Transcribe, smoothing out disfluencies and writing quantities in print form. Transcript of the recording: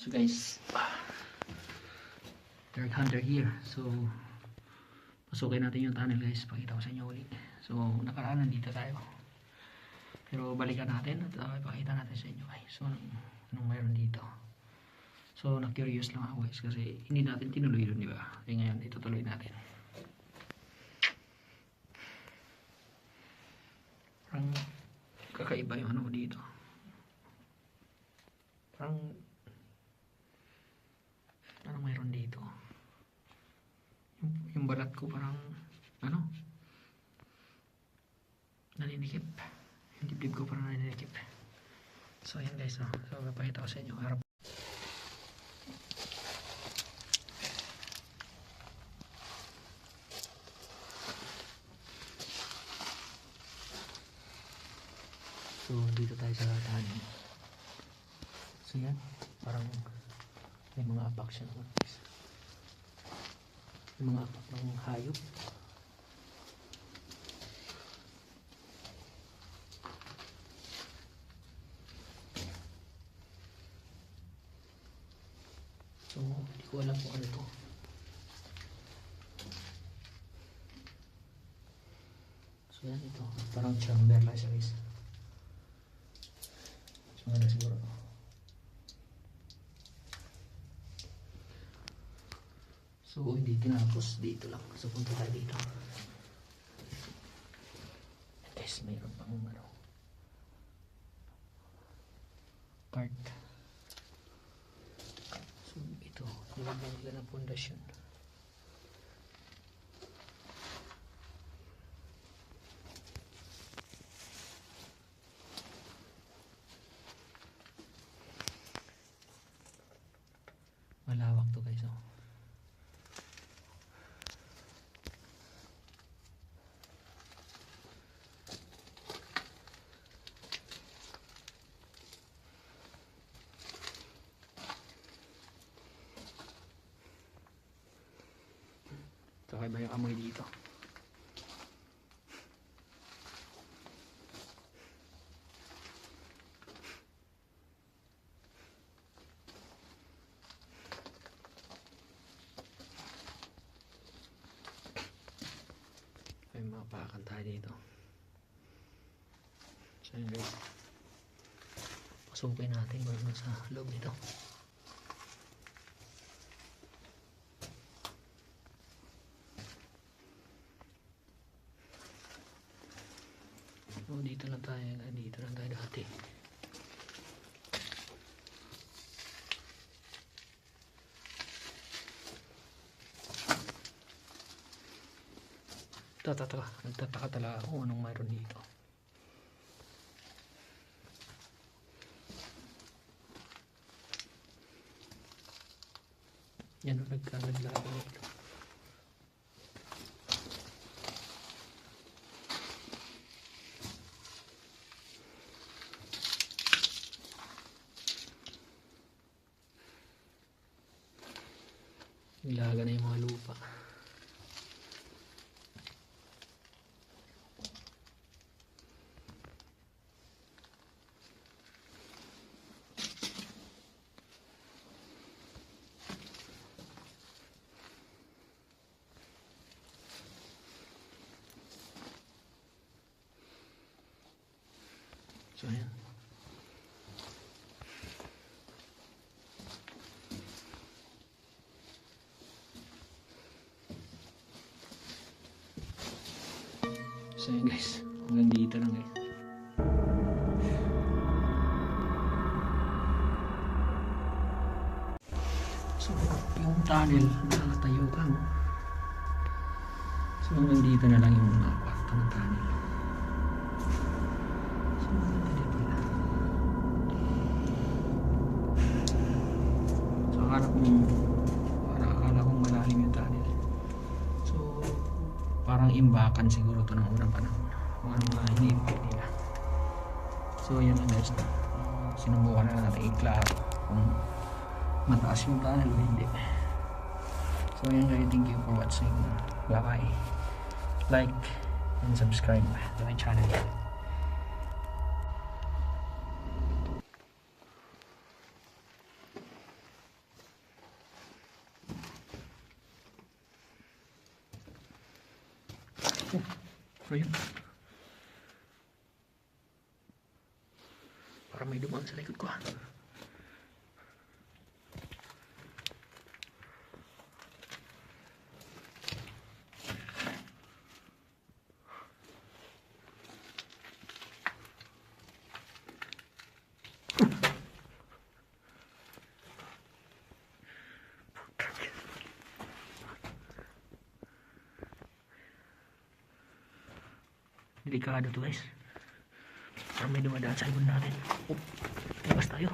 So guys, Dark Hunter here. So pasukin natin yung tunnel guys, pakita ko sa inyo ulit. So nakaraan nandito tayo, pero balikan natin at ipakita natin sa inyo guys. So anong mayroon dito. So na-curious lang ako guys kasi hindi natin tinuloy doon, di ba? Kaya ngayon itutuloy natin. Parang kakaiba yung ano dito. Parang mayroon dito. Yung balat ko parang ano, naninikip. Yung dibdib ko parang naninikip. So ayan guys, so papakita ko sa inyo harap. So dito tayo sa tahanan. So yan, parang may mga apak siya naman guys. May mga apak ng hayop. So hindi ko alam kung ano to. So yan, ito parang chamber lang siya guys. So ano siguro. So hindi tinapos, dito lang. So punta tayo dito. Guys, mayroon pang ano, part. So ito, nilagyan nila ng pundasyon. Malawak to guys, oh. Kakaiba yung amoy dito. May mapakan tayo dito. So yun guys, pasukin natin bago sa loob nito. So dito lang tayo dati. Nagtataka talaga kung anong mayroon dito. Yan o, naglago nito. Nilaga na yung mga lupa. So ayan. So yun guys, hanggang dito lang guys. So yung tunnel nakatayo ka, no? So hanggang dito na lang yung mga kwarto ng tunnel. So dito na. So akala kong malalim yung tunnel. So parang imbakan siguro to ng unang panahon, kung ano mga hinihintay nila. So yun na guys, sinubukan na natin i-klaro kung mataas yung tunnel o hindi. So yun guys, thank you for watching. Bye bye. Like and subscribe to my channel. Ayun. Parang may dumaan sa likod ko. Delikado to guys. Parang may dumadaan sa ibon natin. Labas tayo.